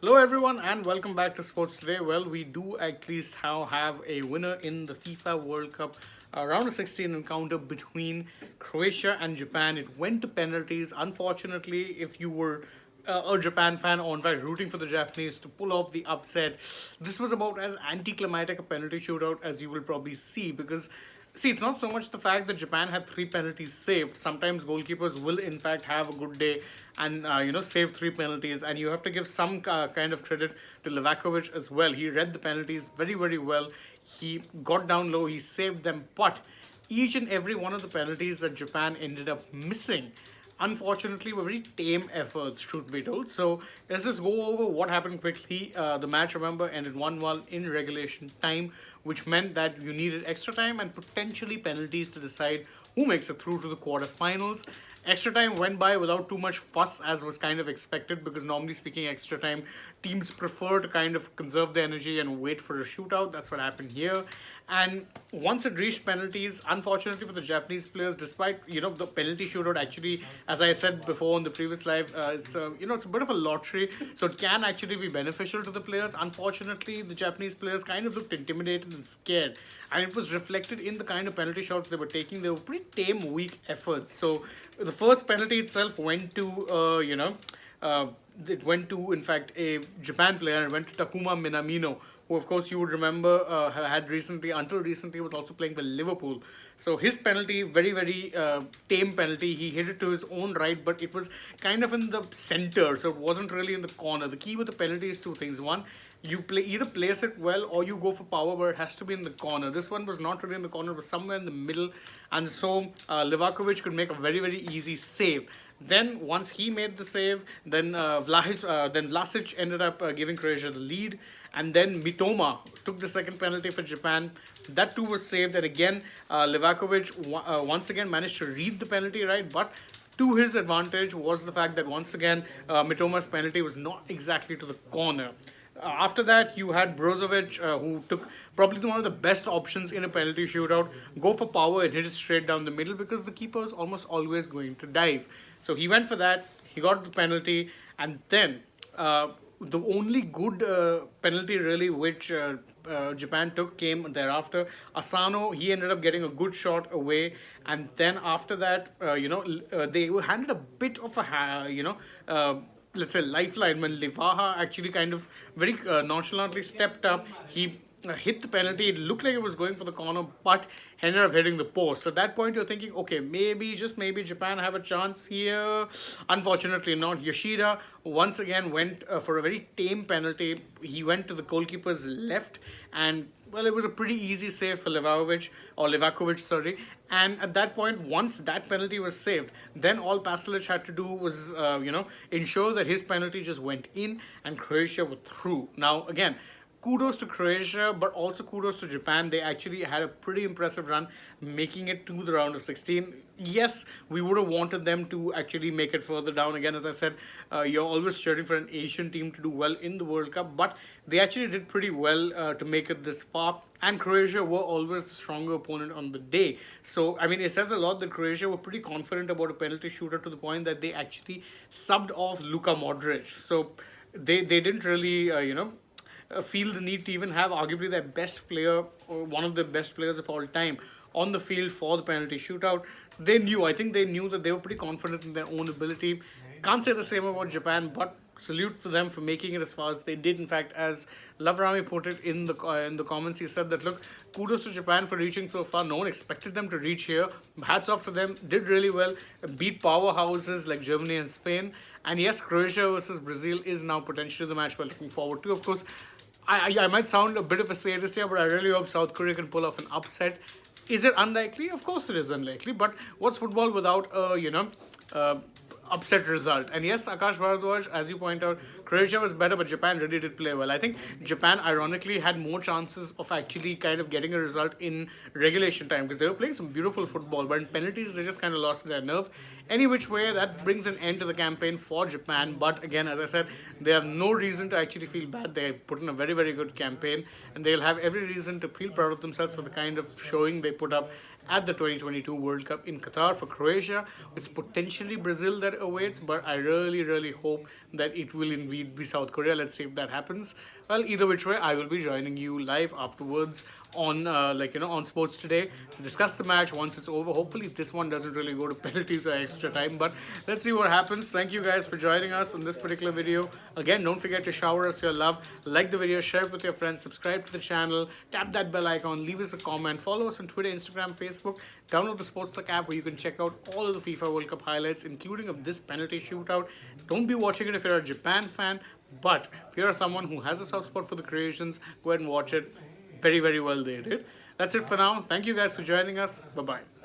Hello everyone and welcome back to Sports Today. Well, we do at least have a winner in the FIFA World Cup round of 16 encounter between Croatia and Japan. It went to penalties. Unfortunately, if you were a Japan fan or in fact rooting for the Japanese to pull off the upset, this was about as anticlimactic a penalty shootout as you will probably see because see, it's not so much the fact that Japan had three penalties saved. Sometimes goalkeepers will, in fact, have a good day and save three penalties. And you have to give some kind of credit to Livakovic as well. He read the penalties very, very well. He got down low. He saved them. But each and every one of the penalties that Japan ended up missing unfortunately were very tame efforts, truth be told. So let's just go over what happened quickly. The match, remember, ended 1-1 in regulation time, which meant that you needed extra time and potentially penalties to decide who makes it through to the quarterfinals. Extra time went by without too much fuss, as was kind of expected, because normally speaking, extra time teams prefer to kind of conserve their energy and wait for a shootout. That's what happened here. And once it reached penalties, unfortunately for the Japanese players, despite the penalty shootout, actually, as I said before in the previous live, it's a bit of a lottery, so it can actually be beneficial to the players. Unfortunately, the Japanese players kind of looked intimidated and scared, and it was reflected in the kind of penalty shots they were taking. They were pretty tame, weak efforts. So the first penalty itself went to it went to, in fact, a Japan player. It went to Takuma Minamino, who of course you would remember had recently, until recently, was also playing for Liverpool. So his penalty, very very tame penalty. He hit it to his own right, but it was kind of in the center, so it wasn't really in the corner. The key with the penalty is two things. One, you play either place it well or you go for power, but it has to be in the corner. This one was not really in the corner, it was somewhere in the middle, and so Livakovic could make a very very easy save. Then once he made the save, then Vlasic ended up giving Croatia the lead, and then Mitoma took the second penalty for Japan. That too was saved, and again Livakovic once again managed to read the penalty right, but to his advantage was the fact that once again Mitoma's penalty was not exactly to the corner. After that, you had Brozovic, who took probably one of the best options in a penalty shootout, go for power and hit it straight down the middle because the keeper is almost always going to dive. So he went for that, he got the penalty, and then the only good penalty really which Japan took came thereafter. Asano, he ended up getting a good shot away, and then after that, they were handed a bit of a, let's say, lifeline when Livaha actually kind of very nonchalantly stepped up. He hit the penalty. It looked like it was going for the corner, but ended up hitting the post. So at that point, you're thinking, okay, maybe, just maybe, Japan have a chance here. Unfortunately, not. Yoshida once again went for a very tame penalty. He went to the goalkeeper's left, and well, it was a pretty easy save for Livakovic, sorry. And at that point, once that penalty was saved, then all Pasalic had to do was, ensure that his penalty just went in and Croatia were through. Now, again, kudos to Croatia, but also kudos to Japan. They actually had a pretty impressive run, making it to the round of 16. Yes, we would have wanted them to actually make it further down. Again, as I said, you're always cheering for an Asian team to do well in the World Cup, but they actually did pretty well to make it this far. And Croatia were always the stronger opponent on the day. So, I mean, it says a lot that Croatia were pretty confident about a penalty shooter to the point that they actually subbed off Luka Modric. So, they didn't really, feel the need to even have arguably their best player or one of the best players of all time on the field for the penalty shootout. I think they knew that they were pretty confident in their own ability. Can't say the same about Japan, but salute to them for making it as far as they did. In fact, as Lavrami put it in the comments, he said that look, kudos to Japan for reaching so far. No one expected them to reach here. Hats off to them. Did really well. Beat powerhouses like Germany and Spain. And yes, Croatia versus Brazil is now potentially the match we're looking forward to. Of course, I might sound a bit of a sadist here, but I really hope South Korea can pull off an upset. Is it unlikely? Of course it is unlikely. But what's football without upset result? And yes, Akash Bharadwaj, as you point out, Croatia was better, but Japan really did play well. I think Japan, ironically, had more chances of actually kind of getting a result in regulation time because they were playing some beautiful football, but in penalties, they just kind of lost their nerve. Any which way, that brings an end to the campaign for Japan. But again, as I said, they have no reason to actually feel bad. They have put in a very, very good campaign, and they'll have every reason to feel proud of themselves for the kind of showing they put up at the 2022 World Cup in Qatar for Croatia. It's potentially Brazil that awaits, but I really hope that it will indeed be South Korea. Let's see if that happens. Well, either which way, I will be joining you live afterwards on on Sports Today to discuss the match once it's over. Hopefully this one doesn't really go to penalties or extra time, but let's see what happens. Thank you guys for joining us on this particular video. Again, don't forget to shower us your love, like the video, share it with your friends, subscribe to the channel, tap that bell icon, leave us a comment, follow us on Twitter, Instagram, Facebook, download the AajTak app where you can check out all of the FIFA World Cup highlights, including of this penalty shootout. Don't be watching it if you're a Japan fan, but if you're someone who has a soft spot for the Croatians, go ahead and watch it. Very well they did. That's it for now. Thank you guys for joining us. Bye-bye.